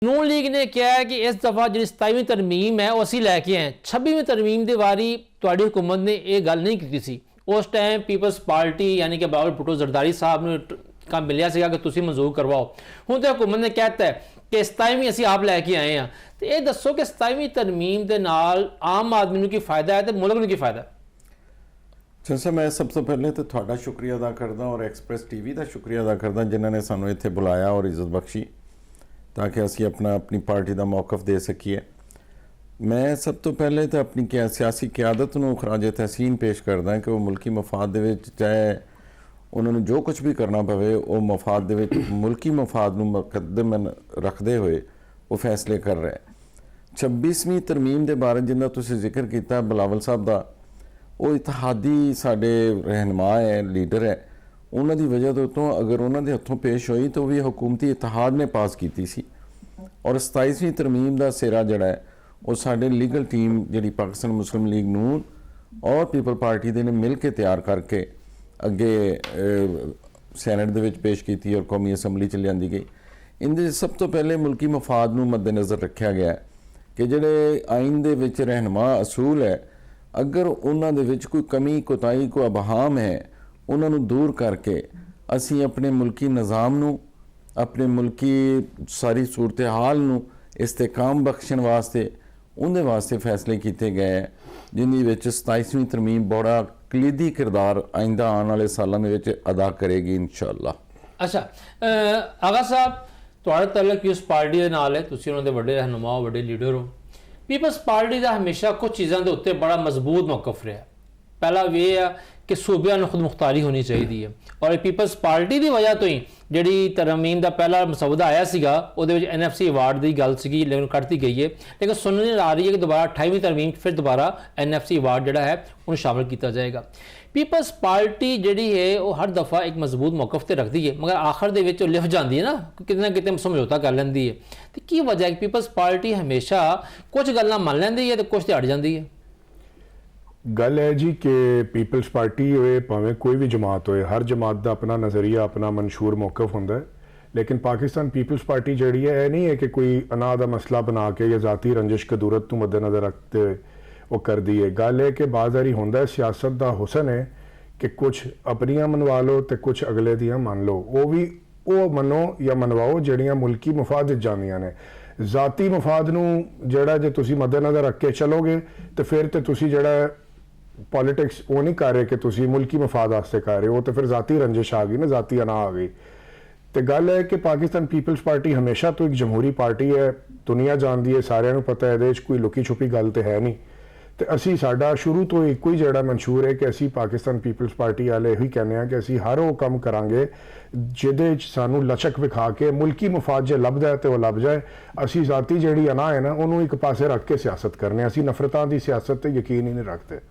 ਨੂਨ league ਨੇ ਕਿਹਾ ਹੈ ਕਿ ਇਸ ਦਫਾ ਜਿਹੜੀ 27ਵੀਂ ਤਰਮੀਮ ਹੈ ਉਹ ਅਸੀਂ ਲੈ ਕੇ ਆਏ। 26ਵੀਂ ਤਰਮੀਮ ਦੀ ਵਾਰੀ ਤੁਹਾਡੀ ਹੁਕੂਮਤ ਨੇ ਇਹ ਗੱਲ ਨਹੀਂ ਕੀਤੀ ਸੀ। ਉਸ ਟਾਈਮ ਪੀਪਲਸ ਪਾਰਟੀ यानी कि बिलावल भुट्टो जरदारी साहब ने काम मिलिया ਸੀਗਾ कि ਤੁਸੀਂ ਮਨਜ਼ੂਰ ਕਰਵਾਓ। ਹੁਣ ਤਾਂ ਹੁਕੂਮਤ ਨੇ ਕਹਿਤਾ ਹੈ ਕਿ 27ਵੀਂ ਅਸੀਂ ਆਪ ਲੈ ਕੇ ਆਏ ਹਾਂ। ਤੇ ਇਹ ਦੱਸੋ ਕਿ 27ਵੀਂ ਤਰਮੀਮ ਦੇ ਨਾਲ ਆਮ ਆਦਮੀ ਨੂੰ ਕੀ ਫਾਇਦਾ ਹੈ ਤੇ ਮੁਲਕ ਨੂੰ ਕੀ ਫਾਇਦਾ? जैसा मैं सबसे पहले तो थोड़ा शुक्रिया अदा करदा और एक्सप्रैस टीवी का शुक्रिया अदा करदा जिन्होंने सानू इत्थे बुलाया और इज्जत बख्शी ताकि असी अपनी पार्टी का मौकफ दे सकीए। मैं सब तो पहले तो अपनी सियासी क्यादत नूं खराज तहसीन पेश करदा कि वो मुल्की मफाद दे विच चाहे उन्होंने जो कुछ भी करना पवे वो मफाद दे विच मुल्की मफाद नूं मुकद्दम रखते हुए वो फैसले कर रहे। 26वीं तरमीम के बारे जिन्ना तुसीं जिक्र किया बिलावल साहब का वो इतिहादी साडे रहनुमा है लीडर है उन्होंने वजह तो अगर उन्होंने हथों पेश हुई तो भी हुकूमती इतिहाद ने पास की सी। और 27वीं तरमीम का सिरा जड़ा है वो साडे लीगल टीम जी पाकिस्तान मुस्लिम लीग नून और पीपल पार्टी दे ने मिल के तैयार करके अगे सैनट दे विच पेश की और कौमी असैम्बली च लियांदी गई। इनके सब तो पहले मुल्की मफाद नूं मद्देनज़र रखा गया कि जिहड़े आइन दे विच रहनुमा असूल है अगर उन्होंने विच कोई कमी कोताही को अबहाम है उन्होंने दूर करके असी अपने मुल्की निज़ाम नूं अपने मुल्की सारी सूरत हाल नूं इस्तेकाम बख्शण वास्ते उनके वास्ते फैसले किए गए हैं जिन्हें विच 27वीं तरमीम बड़ा कलीदी किरदार आइंदा आने वाले सालों में अदा करेगी इंशाअल्लाह। अच्छा आगा साहब तुहाडा तल्लक किस पार्टी दे नाल है? तुसीं उन्हां दे वड्डे रहनुमा हो, वड्डे लीडर हो। पीपल्स पार्टी का हमेशा कुछ चीज़ों के उत्ते बड़ा मजबूत मौकफ रहा। पहला ये है कि सूबे में खुद मुख्तारी होनी चाहिए और पीपल्स पार्टी की वजह तो ही जी तरमीम का पहला मसौदा आया सीगा उहदे विच NFC अवार्ड की गल सी लेकिन कटती गई है। लेकिन सुनने आ रही है कि दोबारा 28वीं तरमीम फिर दोबारा NFC अवार्ड जोड़ा है उन्हें शामिल किया जाएगा। पीपल्स पार्टी जी है वो हर दफ़ा एक मजबूत मौकफ तो रखती है मगर आखिर दे विच लिफ जाती है ना कितने समझौता कर लैंदी है। तो की वजह है कि पीपल्स पार्टी हमेशा कुछ गल्लां मन लैंदी है तो कुछ ते हट जाती है? गल है जी कि पीपल्स पार्टी होए भावें कोई भी जमात होए हर जमात का अपना नज़रिया अपना मंशूर मौकफ होंदा है। लेकिन पाकिस्तान पीपल्स पार्टी जी है नहीं है कि कोई अना का मसला बना के या ज़ाती रंजिश कदूरत को मद्देनज़र रखते वो कर दी है। गल है कि बाज़ारी होंदा है सियासत का हुसन है कि कुछ अपनियां मनवा लो तो कुछ अगले दियां मान लो वो भी वो मनो या मनवाओ जड़ियां मुल्की मफाद जांदियां ने। ज़ाती मफाद नूं जिहड़ा जे तुसीं मद्देनज़र रख के चलोगे तो फिर तो तुसीं जिहड़ा पॉलिटिक्स वो नहीं कर रहे कि तुसीं मुल्की मफाद वास्ते कर रहे हो तो फिर ज़ाती रंजिश आ गई ना ज़ाती अना आ गई। तो गल है कि पाकिस्तान पीपल्स पार्टी हमेशा तो एक जमहूरी पार्टी है दुनिया जानती है सारिਆਂ ਨੂੰ पता है ਇਹਦੇ 'ਚ कोई लुकी छुपी गल तो है नहीं। तो असी साडा शुरू तो एक ही जिहड़ा मंशूर है कि असी पाकिस्तान पीपल्स पार्टी वाले यही कहने हैं कि असी हर वो काम करांगे जिहदे च सानू लचक विखा के मुल्की मफाद जे लभदा है तो वह लभ जाए। असी ज़ाती जिहड़ी अना है ना उन्होंने एक पासे रख के सियासत करने असी नफरतां दी सियासत ते यकीन ही नहीं रखते।